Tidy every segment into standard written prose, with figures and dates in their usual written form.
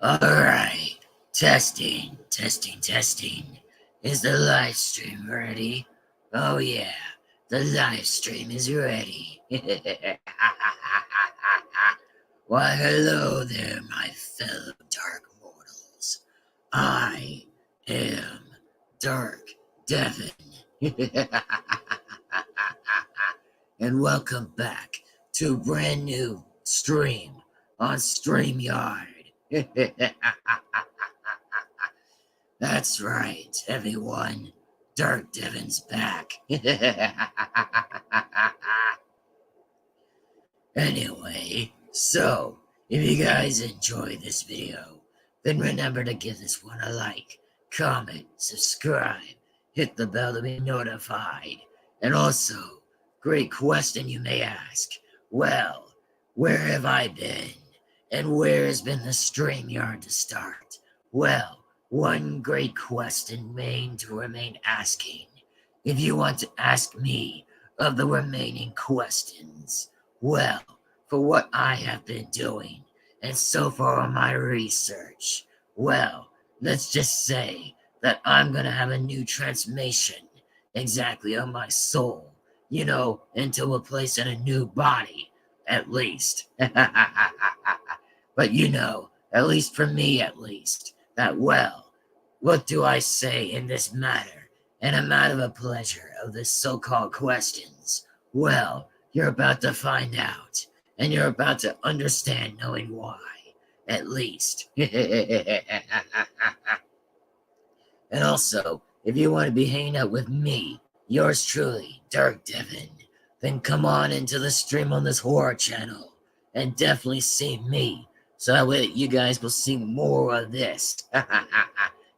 Alright, testing. Is the live stream ready? Oh yeah, the live stream is ready. Why hello there, my fellow dark mortals. I am Dark Devin. And welcome back to a brand new stream on StreamYard. That's right, everyone. Dark Devin's back. Anyway, so if you guys enjoy this video, then remember to give this one a like, comment, subscribe, hit the bell to be notified. And also, great question you may ask. Well, where have I been? And where has been the StreamYard to start? Well, one great question remains to remain asking. If you want to ask me of the remaining questions, well, for what I have been doing, and so far on my research, well, let's just say that I'm gonna have a new transformation exactly of my soul, into a place in a new body, at least. But at least for me at least, that well, what do I say in this matter? And a matter of pleasure of this so-called questions? Well, you're about to find out, and you're about to understand knowing why, at least. And also, if you want to be hanging out with me, yours truly, Dark Devin, then come on into the stream on this horror channel, and definitely see me, so that way you guys will see more of this.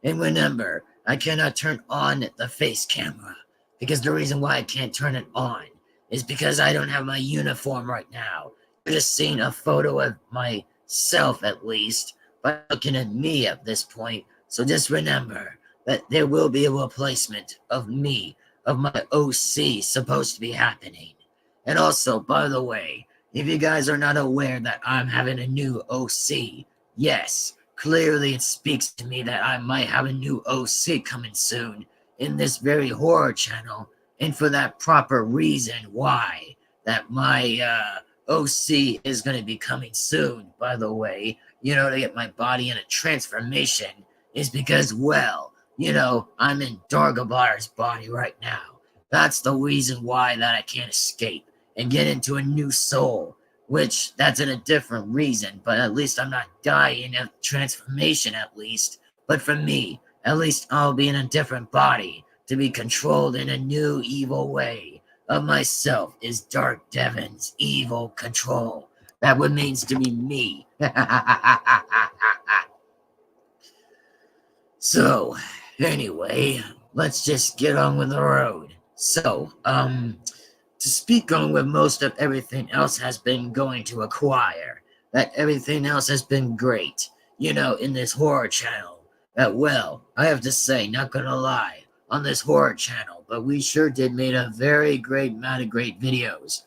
And remember, I cannot turn on the face camera, because the reason why I can't turn it on is because I don't have my uniform right now. You're just seeing a photo of myself, at least, by looking at me at this point. So just remember that there will be a replacement of me, of my OC, supposed to be happening. And also, by the way, if you guys are not aware that I'm having a new OC, yes, clearly it speaks to me that I might have a new OC coming soon in this very horror channel, and for that proper reason why that my OC is going to be coming soon, by the way, to get my body in a transformation, is because, well, I'm in Dargabar's body right now. That's the reason why that I can't escape and get into a new soul, which that's in a different reason, but at least I'm not dying of transformation, at least. But for me, at least I'll be in a different body to be controlled in a new evil way of myself is Dark Devin's evil control. That remains to be me. So, anyway, let's just get on with the road. So, to speak on with most of everything else has been going to acquire, that everything else has been great, in this horror channel. That, well, I have to say, not gonna lie, on this horror channel, but we sure did made a very great amount of great videos,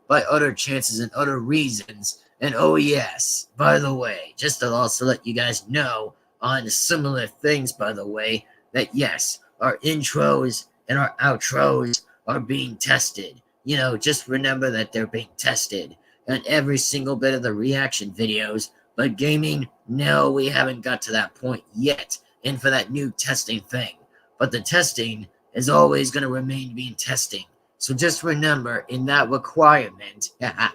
by other chances and other reasons. And oh yes, by the way, just to also let you guys know on similar things, by the way, that yes, our intros and our outros are being tested. Just remember that they're being tested on every single bit of the reaction videos. But gaming, no, we haven't got to that point yet. And for that new testing thing. But the testing is always going to remain being testing. So just remember in that requirement that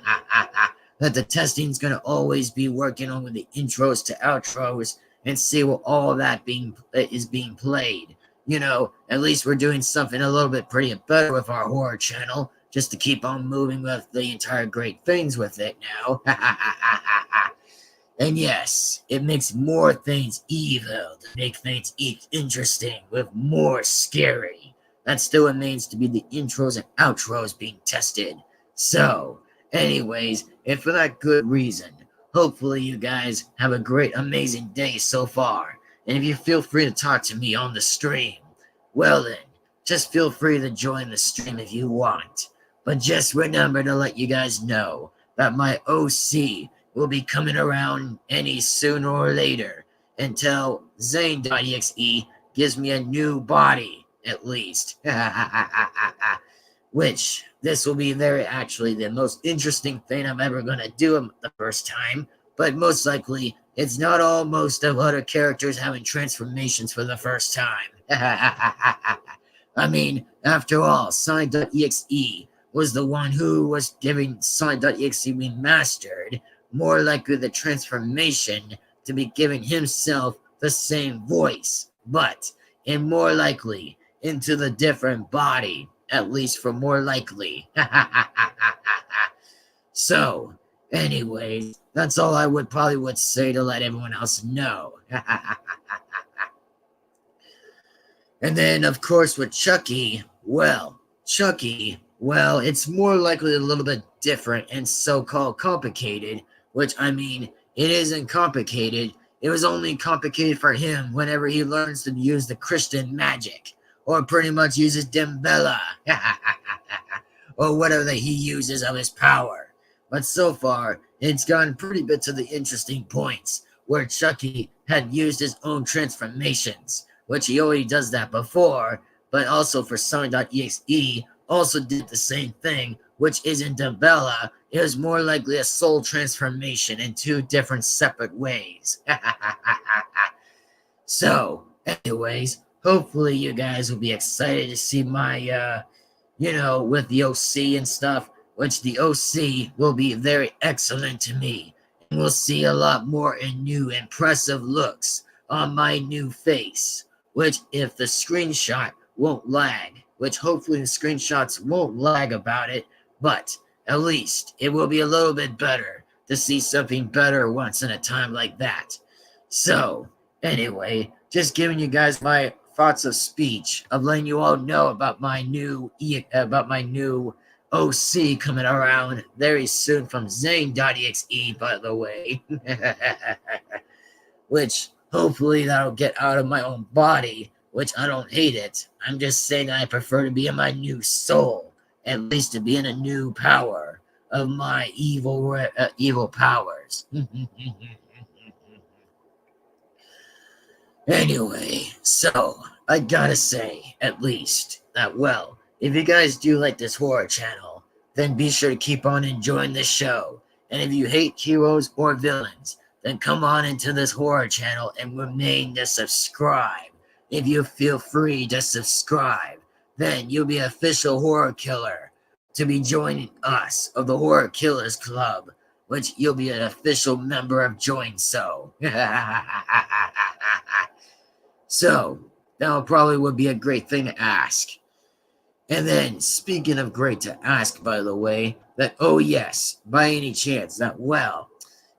the testing is going to always be working on with the intros to outros and see what all of that is being played. At least we're doing something a little bit pretty better with our horror channel, just to keep on moving with the entire great things with it now. And yes, it makes more things evil to make things interesting with more scary. That still remains to be the intros and outros being tested. So, anyways, and for that good reason, hopefully you guys have a great, amazing day so far. And if you feel free to talk to me on the stream, well then, just feel free to join the stream if you want. But just remember to let you guys know that my OC will be coming around any sooner or later until Zane.exe gives me a new body, at least. Which this will be actually the most interesting thing I'm ever going to do the first time, but most likely it's not all most of other characters having transformations for the first time. I mean, after all, Sign.exe was the one who was giving Sign.exe remastered, more likely the transformation to be giving himself the same voice, but and more likely into the different body, at least for more likely. So, anyways, that's all I probably would say to let everyone else know. And then, of course, with Chucky, it's more likely a little bit different and so-called complicated, which, I mean, it isn't complicated. It was only complicated for him whenever he learns to use the Christian magic, or pretty much uses Dembella, or whatever that he uses of his power. But so far, it's gotten pretty bit to the interesting points, where Chucky had used his own transformations, which he already does that before, but also for Sign.exe also did the same thing, which isn't Dembella. It was more likely a soul transformation in two different separate ways. So, anyways, hopefully you guys will be excited to see my, with the OC and stuff, which the OC will be very excellent to me. And we'll see a lot more and new impressive looks on my new face, which if the screenshot won't lag, which hopefully the screenshots won't lag about it, but at least it will be a little bit better to see something better once in a time like that. So, anyway, just giving you guys my thoughts of speech, of letting you all know about my new OC coming around very soon from Zane.exe, by the way. Which hopefully that'll get out of my own body, which I don't hate it. I'm just saying I prefer to be in my new soul, at least to be in a new power of my evil powers. Anyway, so I gotta say, at least, that well, if you guys do like this horror channel, then be sure to keep on enjoying this show. And if you hate heroes or villains, then come on into this horror channel and remain to subscribe. If you feel free to subscribe, then you'll be an official horror killer to be joining us of the Horror Killers Club, which you'll be an official member of Join So. So, that probably would be a great thing to ask. And then, speaking of great to ask, by the way, that, oh yes, by any chance, that, well,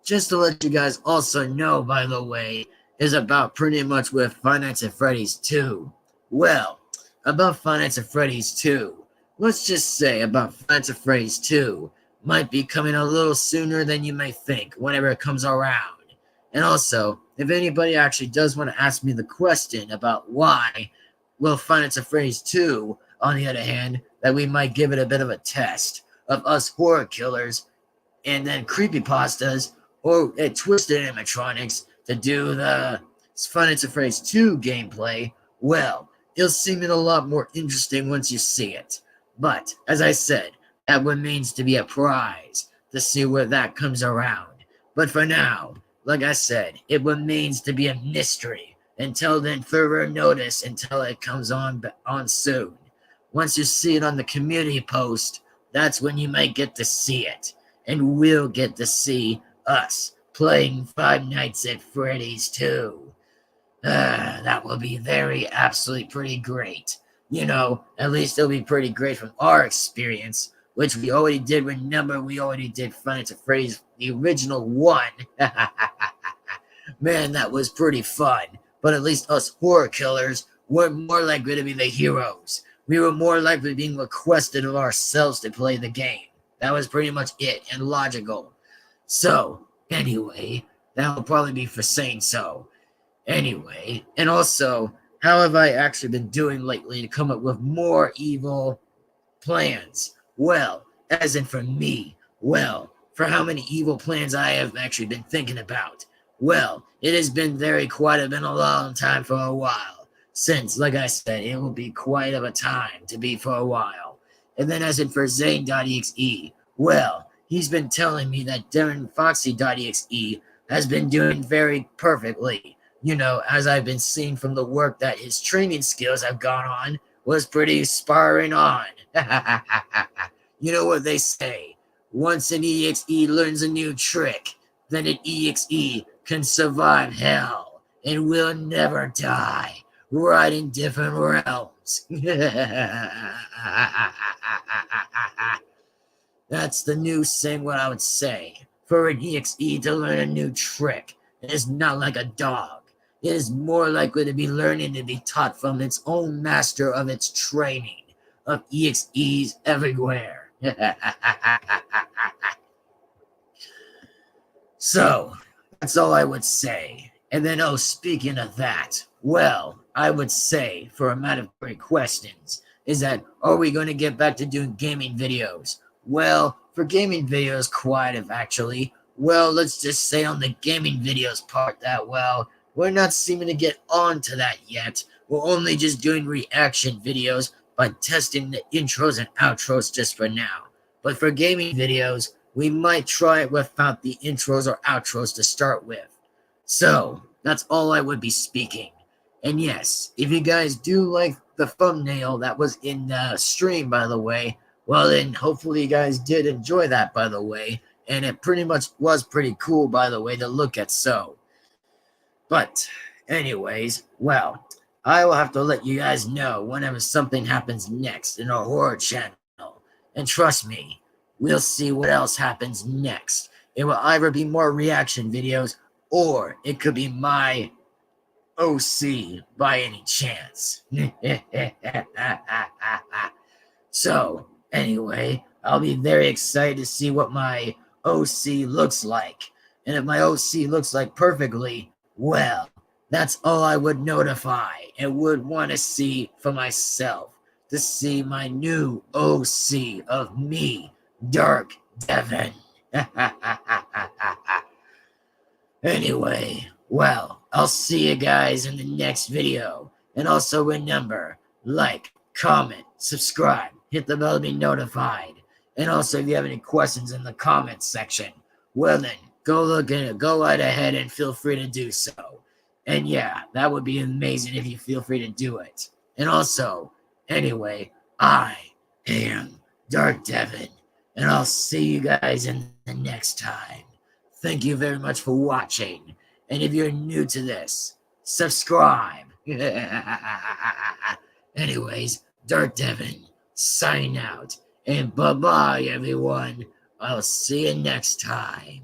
just to let you guys also know, by the way, is about pretty much with Five Nights at Freddy's 2. Well, about Five Nights at Freddy's 2, let's just say about Five Nights at Freddy's 2 might be coming a little sooner than you may think whenever it comes around. And also, if anybody actually does want to ask me the question about why will Five Nights at Freddy's 2, on the other hand, that we might give it a bit of a test of us horror killers and then creepypastas or twisted animatronics to do the Five Nights at Freddy's 2 gameplay, well, it'll seem a lot more interesting once you see it. But, as I said, that remains to be a prize to see where that comes around. But for now, like I said, it remains to be a mystery until then further notice until it comes on soon. Once you see it on the community post, that's when you might get to see it. And we'll get to see us playing Five Nights at Freddy's 2. That will be absolutely pretty great. At least it'll be pretty great from our experience, which we already did. Remember, we already did Five Nights at Freddy's, the original one. Man, that was pretty fun. But at least us horror killers were more likely to be the heroes. We were more likely being requested of ourselves to play the game. That was pretty much it, and logical. So, anyway, that'll probably be for saying so. Anyway, and also, how have I actually been doing lately to come up with more evil plans? Well, as in for me, well, for how many evil plans I have actually been thinking about. Well, it has been been a long time for a while. Since, like I said, it will be quite of a time to be for a while. And then as in for Zane.exe, well, he's been telling me that Darren Foxy.exe has been doing very perfectly. You know, as I've been seeing from the work that his training skills have gone on, was pretty sparring on. You know what they say, once an EXE learns a new trick, then an EXE can survive hell and will never die, right in different realms. That's the new thing what I would say. For an EXE to learn a new trick, it is not like a dog. It is more likely to be learning to be taught from its own master of its training, of EXEs everywhere. So, that's all I would say. And then, oh, speaking of that, well, I would say, for a mandatory questions, is that, are we going to get back to doing gaming videos? Well, for gaming videos, quite of actually. Well, let's just say on the gaming videos part that, well, we're not seeming to get on to that yet. We're only just doing reaction videos by testing the intros and outros just for now. But for gaming videos, we might try it without the intros or outros to start with. So, that's all I would be speaking. And yes, if you guys do like the thumbnail that was in the stream, by the way, well then hopefully you guys did enjoy that, by the way. And it pretty much was pretty cool, by the way, to look at so. But anyways, well, I will have to let you guys know whenever something happens next in our horror channel. And trust me, we'll see what else happens next. It will either be more reaction videos or it could be my OC by any chance. So, anyway, I'll be very excited to see what my OC looks like. And if my OC looks like perfectly, well, that's all I would notify and would want to see for myself. To see my new OC of me, Dark Devin. Anyway, well, I'll see you guys in the next video. And also remember, like, comment, subscribe, hit the bell to be notified. And also, if you have any questions in the comments section, well then, go look at it. Go right ahead and feel free to do so. And yeah, that would be amazing if you feel free to do it. And also, anyway, I am Dark Devin, and I'll see you guys in the next time. Thank you very much for watching. And if you're new to this, subscribe. Anyways, Dark Devin, signing out. And bye-bye, everyone. I'll see you next time.